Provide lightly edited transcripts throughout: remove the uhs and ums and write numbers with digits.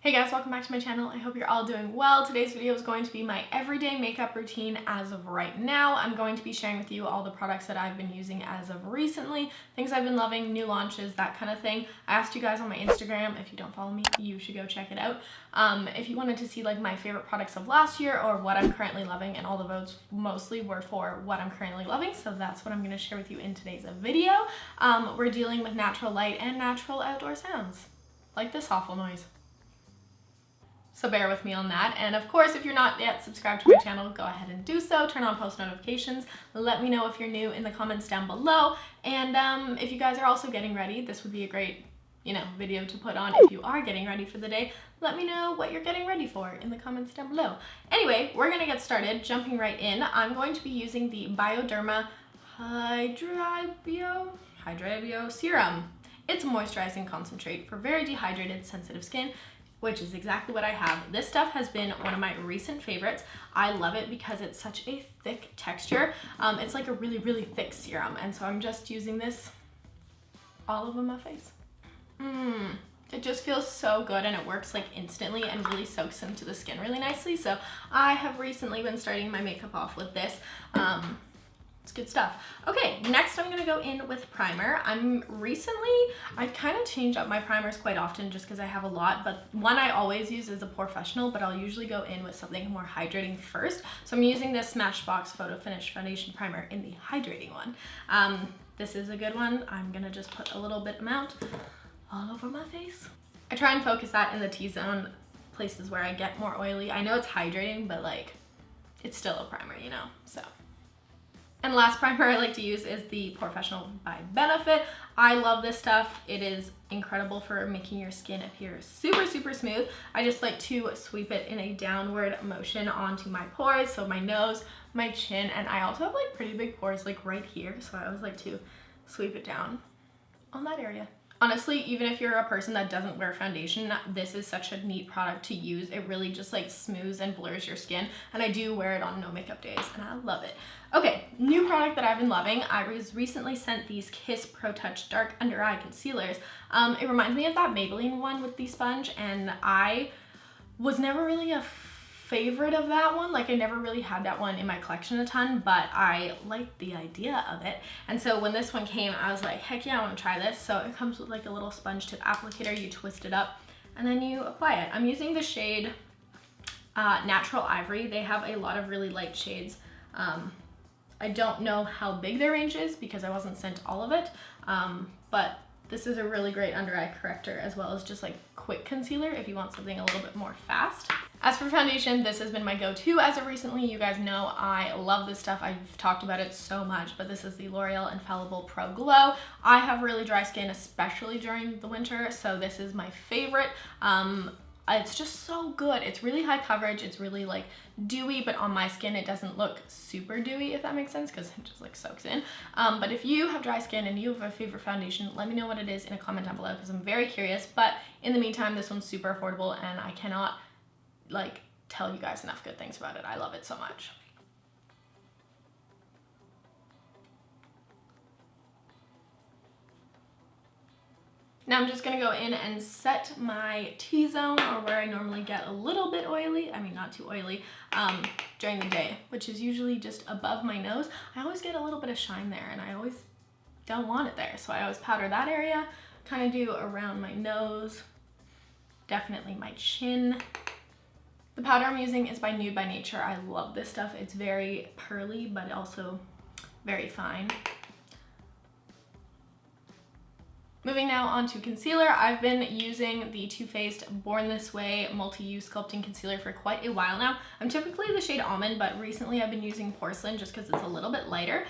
Hey guys, welcome back to my channel. I hope you're all doing well. Today's video is going to be my everyday makeup routine as of right now. I'm going to be sharing with you all the products that I've been using as of recently, things I've been loving, new launches, that kind of thing. I asked you guys on my Instagram, if you don't follow me, you should go check it out. If you wanted to see like my favorite products of last year or what I'm currently loving, and all the votes mostly were for what I'm currently loving, so that's what I'm going to share with you in today's video. We're dealing with natural light and natural outdoor sounds, like this awful noise. So bear with me on that. And of course, if you're not yet subscribed to my channel, go ahead and do so. Turn on post notifications. Let me know if you're new in the comments down below. And if you guys are also getting ready, this would be a great, video to put on if you are getting ready for the day. Let me know what you're getting ready for in the comments down below. Anyway, we're gonna get started, jumping right in. I'm going to be using the Bioderma Hydravio Serum. It's a moisturizing concentrate for very dehydrated, sensitive skin, which is exactly what I have. This stuff has been one of my recent favorites. I love it because it's such a thick texture. It's like a really, really thick serum. And so I'm just using this all over my face. It just feels so good, and it works like instantly and really soaks into the skin really nicely. So I have recently been starting my makeup off with this. It's good stuff. Okay, next I'm gonna go in with primer. I kind of change up my primers quite often just because I have a lot, but one I always use is a Professional, but I'll usually go in with something more hydrating first. So I'm using this Smashbox Photo Finish Foundation Primer in the hydrating one. This is a good one. I'm gonna just put a little bit amount all over my face. I try and focus that in the T-zone, places where I get more oily. I know it's hydrating, but like, it's still a primer, so. And last primer I like to use is the Professional by Benefit. I love this stuff. It is incredible for making your skin appear super, super smooth. I just like to sweep it in a downward motion onto my pores, so my nose, my chin, and I also have like pretty big pores like right here, so I always like to sweep it down on that area. Honestly, even if you're a person that doesn't wear foundation, this is such a neat product to use. It really just like smooths and blurs your skin, and I do wear it on no makeup days, and I love it. Okay, new product that I've been loving. I was recently sent these Kiss Pro Touch Dark Under Eye Concealers. It reminds me of that Maybelline one with the sponge, and I was never really a favorite of that one. Like, I never really had that one in my collection a ton, but I liked the idea of it. And so when this one came, I was like, heck yeah, I want to try this. So it comes with like a little sponge tip applicator. You twist it up and then you apply it. I'm using the shade Natural Ivory. They have a lot of really light shades. I don't know how big their range is because I wasn't sent all of it, but this is a really great under eye corrector, as well as just like quick concealer if you want something a little bit more fast. As for foundation, this has been my go-to as of recently. You guys know I love this stuff. I've talked about it so much, but this is the L'Oreal Infallible Pro Glow. I have really dry skin, especially during the winter, so this is my favorite. It's just so good. It's really high coverage. It's really like dewy, but on my skin it doesn't look super dewy, if that makes sense, because it just like soaks in. But if you have dry skin and you have a favorite foundation, let me know what it is in a comment down below, because I'm very curious. But in the meantime, this one's super affordable, and I cannot like tell you guys enough good things about it. I love it so much. Now I'm just gonna go in and set my T-zone, or where I normally get a little bit oily, I mean not too oily, during the day, which is usually just above my nose. I always get a little bit of shine there, and I always don't want it there, so I always powder that area, kind of do around my nose, definitely my chin. The powder I'm using is by Nude by Nature. I love this stuff. It's very pearly, but also very fine. Moving now on to concealer. I've been using the Too Faced Born This Way Multi-Use Sculpting Concealer for quite a while now. I'm typically the shade Almond, but recently I've been using Porcelain just because it's a little bit lighter.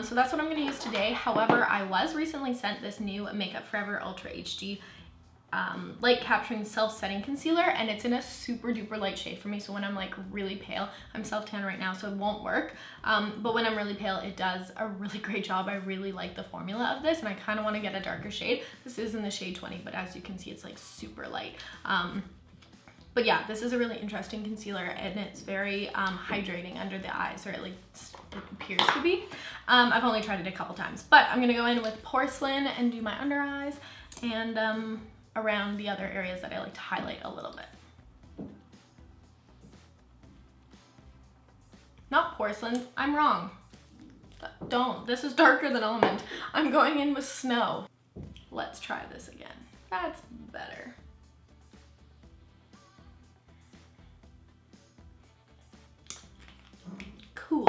So that's what I'm going to use today. However, I was recently sent this new Makeup Forever Ultra HD light capturing self-setting concealer, and it's in a super duper light shade for me. So when I'm like really pale, I'm self-tan right now, so it won't work, but when I'm really pale, it does a really great job. I really like the formula of this, and I kind of want to get a darker shade. This is in the shade 20, but as you can see, it's like super light. But yeah, this is a really interesting concealer, and it's very hydrating under the eyes, or at least it appears to be. I've only tried it a couple times, but I'm gonna go in with Porcelain and do my under eyes, and around the other areas that I like to highlight a little bit. Not porcelain, I'm wrong. Don't, this is darker than almond. I'm going in with snow. Let's try this again. That's better. Cool.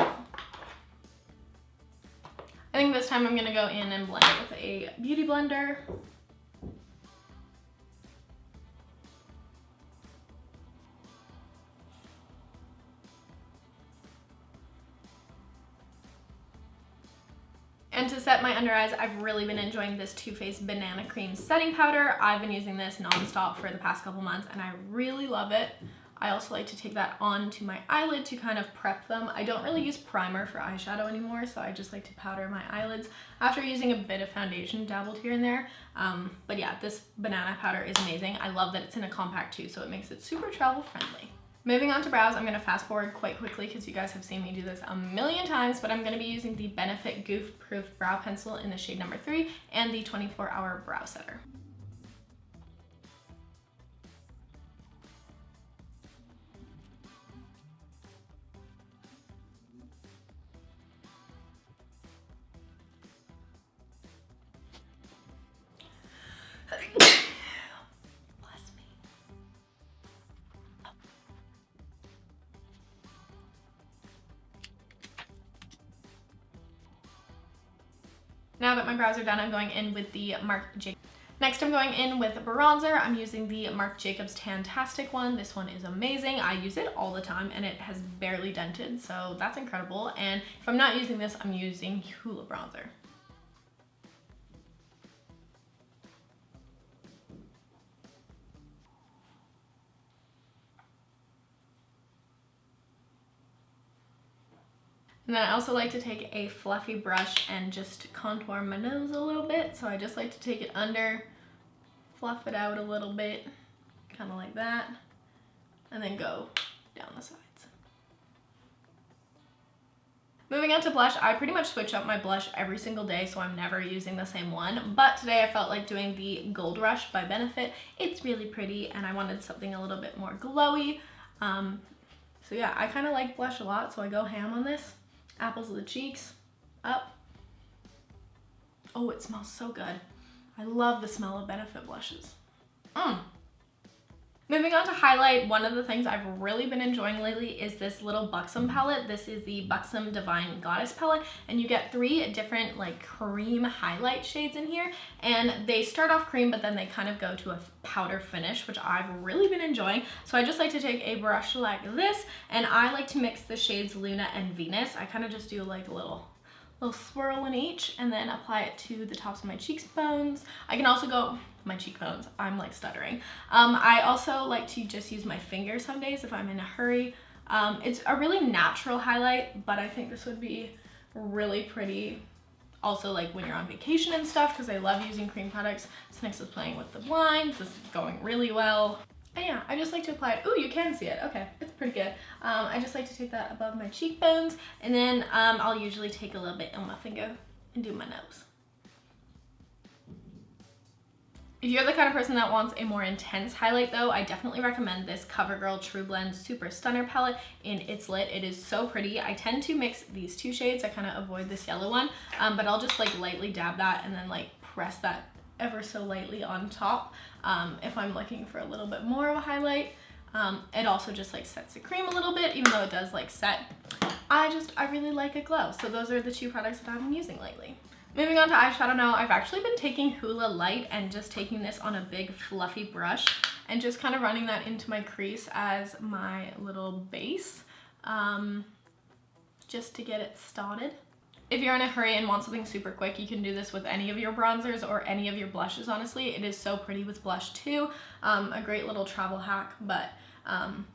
I think this time I'm gonna go in and blend it with a beauty blender. And to set my under eyes, I've really been enjoying this Too Faced Banana Cream Setting Powder. I've been using this nonstop for the past couple months and I really love it. I also like to take that onto my eyelid to kind of prep them. I don't really use primer for eyeshadow anymore, so I just like to powder my eyelids after using a bit of foundation dabbled here and there. But yeah, this banana powder is amazing. I love that it's in a compact too, so it makes it super travel friendly. Moving on to brows, I'm going to fast forward quite quickly because you guys have seen me do this a million times, but I'm going to be using the Benefit Goof Proof Brow Pencil in the shade number 3 and the 24-Hour Brow Setter. Now that my brows are done, I'm going in with the Marc Jacobs. Next, I'm going in with bronzer. I'm using the Marc Jacobs Tantastic one. This one is amazing. I use it all the time and it has barely dented, so that's incredible. And if I'm not using this, I'm using Hoola bronzer. And then I also like to take a fluffy brush and just contour my nose a little bit. So I just like to take it under, fluff it out a little bit, kind of like that, and then go down the sides. Moving on to blush, I pretty much switch up my blush every single day, so I'm never using the same one. But today I felt like doing the Gold Rush by Benefit. It's really pretty and I wanted something a little bit more glowy. So yeah, I kind of like blush a lot, so I go ham on this. Apples of the cheeks, up. Oh, it smells so good. I love the smell of Benefit blushes. Moving on to highlight, one of the things I've really been enjoying lately is this little Buxom palette. This is the Buxom Divine Goddess palette, and you get 3 different like cream highlight shades in here, and they start off cream, but then they kind of go to a powder finish, which I've really been enjoying. So I just like to take a brush like this, and I like to mix the shades Luna and Venus. I kind of just do like a little swirl in each and then apply it to the tops of my cheekbones. I can also go, my cheekbones, I'm like stuttering. I also like to just use my finger some days if I'm in a hurry. It's a really natural highlight, but I think this would be really pretty also like when you're on vacation and stuff, because I love using cream products. Snix is playing with the blinds. This is going really well. And yeah, I just like to apply it. Ooh, you can see it. Okay, it's pretty good. I just like to take that above my cheekbones, and then I'll usually take a little bit on my finger and do my nose. If you're the kind of person that wants a more intense highlight though, I definitely recommend this CoverGirl True Blend Super Stunner palette in It's Lit. It is so pretty. I tend to mix these 2 shades. I kind of avoid this yellow one, but I'll just like lightly dab that and then like press that ever so lightly on top if I'm looking for a little bit more of a highlight. It also just like sets the cream a little bit, even though it does like set. I really like a glow. So those are the 2 products that I've been using lately. Moving on to eyeshadow now, I've actually been taking Hoola Light and just taking this on a big fluffy brush and just kind of running that into my crease as my little base, just to get it started. If you're in a hurry and want something super quick, you can do this with any of your bronzers or any of your blushes, honestly. It is so pretty with blush too. A great little travel hack, but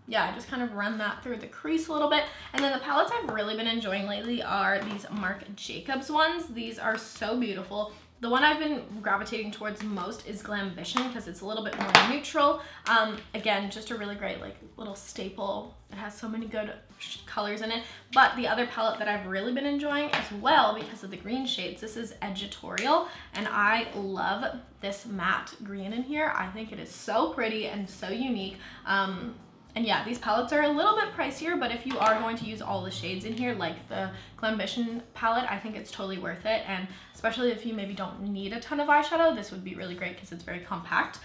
yeah, I just kind of run that through the crease a little bit. And then the palettes I've really been enjoying lately are these Marc Jacobs ones. These are so beautiful. The one I've been gravitating towards most is Glambition because it's a little bit more neutral. Again, just a really great like little staple. It has so many good colors in it. But the other palette that I've really been enjoying as well because of the green shades, this is Editorial, and I love this matte green in here. I think it is so pretty and so unique. And yeah, these palettes are a little bit pricier, but if you are going to use all the shades in here, like the Glambition palette, I think it's totally worth it. And especially if you maybe don't need a ton of eyeshadow, this would be really great because it's very compact.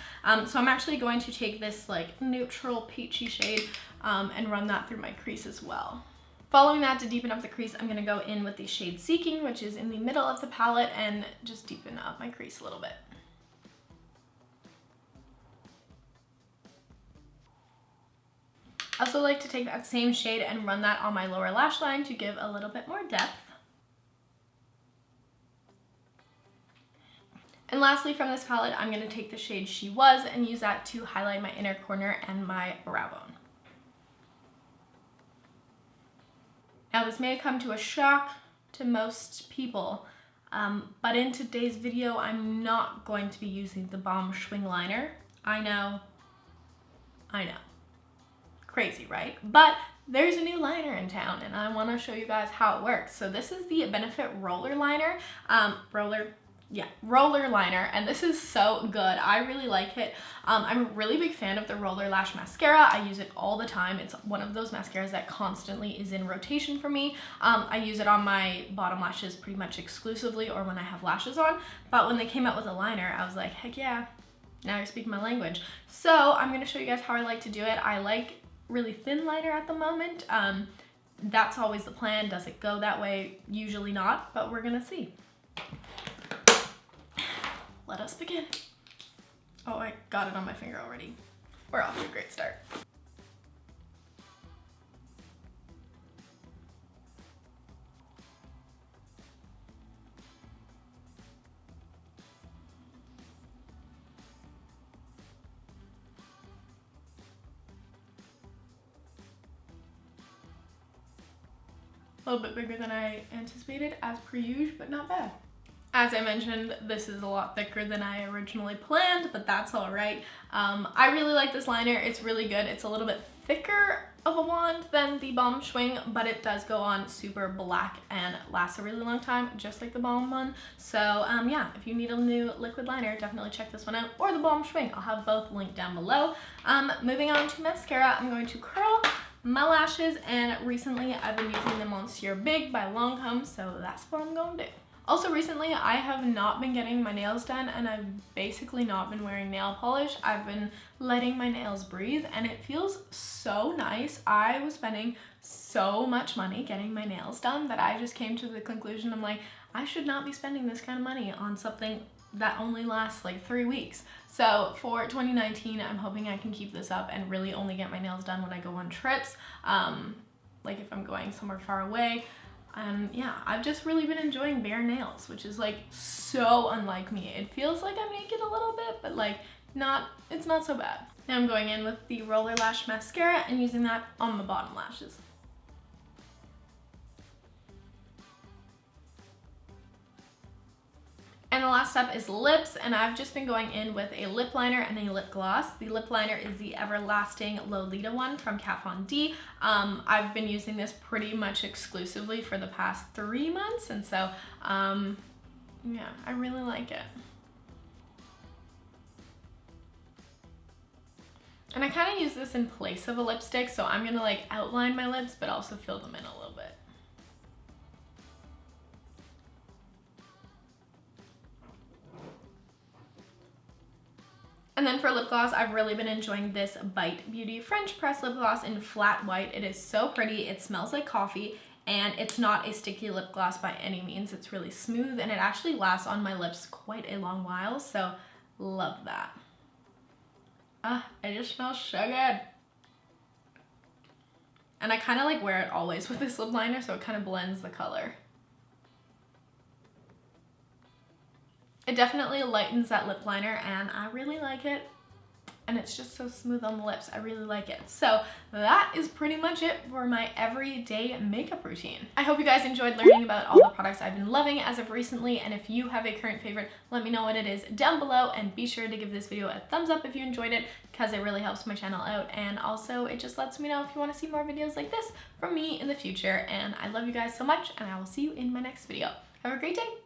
So I'm actually going to take this like neutral peachy shade and run that through my crease as well. Following that, to deepen up the crease, I'm going to go in with the shade Seeking, which is in the middle of the palette, and just deepen up my crease a little bit. I also like to take that same shade and run that on my lower lash line to give a little bit more depth. And lastly, from this palette, I'm going to take the shade She Was and use that to highlight my inner corner and my brow bone. Now, this may come to a shock to most people, but in today's video, I'm not going to be using the Balm Schwing liner. I know. Crazy, right? But there's a new liner in town and I want to show you guys how it works. So this is the Benefit Roller Liner. Roller liner, and this is so good. I really like it. I'm a really big fan of the Roller Lash Mascara. I use it all the time. It's one of those mascaras that constantly is in rotation for me. I use it on my bottom lashes pretty much exclusively or when I have lashes on, but when they came out with a liner, I was like, heck yeah, now you're speaking my language. So I'm going to show you guys how I like to do it. I like really thin liner at the moment. That's always the plan. Does it go that way? Usually not, but we're gonna see. Let us begin. Oh, I got it on my finger already. We're off to a great start. A little bit bigger than I anticipated, as per usual, but not bad. As I mentioned, this is a lot thicker than I originally planned, but that's all right. I really like this liner. It's really good. It's a little bit thicker of a wand than the Balm Schwing, but it does go on super black and lasts a really long time, just like the Balm one. So yeah, if you need a new liquid liner, definitely check this one out, or the Balm Schwing. I'll have both linked down below. Moving on to mascara, I'm going to curl my lashes, and recently I've been using the Monsieur Big by Lancome, so that's what I'm gonna do. Also recently, I have not been getting my nails done, and I've basically not been wearing nail polish. I've been letting my nails breathe, and it feels so nice. I was spending so much money getting my nails done that I just came to the conclusion, I'm like, I should not be spending this kind of money on something that only lasts like 3 weeks. So for 2019, I'm hoping I can keep this up and really only get my nails done when I go on trips, like if I'm going somewhere far away. Yeah, I've just really been enjoying bare nails, which is like so unlike me. It feels like I'm naked a little bit, but like it's not so bad. Now I'm going in with the Roller Lash Mascara and using that on the bottom lashes. And the last step is lips, and I've just been going in with a lip liner and a lip gloss. The lip liner is the Everlasting Lolita one from Kat Von D. I've been using this pretty much exclusively for the past 3 months, and so yeah, I really like it. And I kind of use this in place of a lipstick, so I'm gonna like outline my lips but also fill them in a little bit. And then for lip gloss, I've really been enjoying this Bite Beauty French Press lip gloss in flat white. It is so pretty, it smells like coffee, and it's not a sticky lip gloss by any means. It's really smooth, and it actually lasts on my lips quite a long while, so love that. It just smells so good. And I kind of like wear it always with this lip liner, so it kind of blends the color. It definitely lightens that lip liner, and I really like it. and it's just so smooth on the lips. I really like it. So that is pretty much it for my everyday makeup routine. I hope you guys enjoyed learning about all the products I've been loving as of recently, and if you have a current favorite, let me know what it is down below, and be sure to give this video a thumbs up if you enjoyed it, because it really helps my channel out, and also it just lets me know if you want to see more videos like this from me in the future. And I love you guys so much, and I will see you in my next video. Have a great day.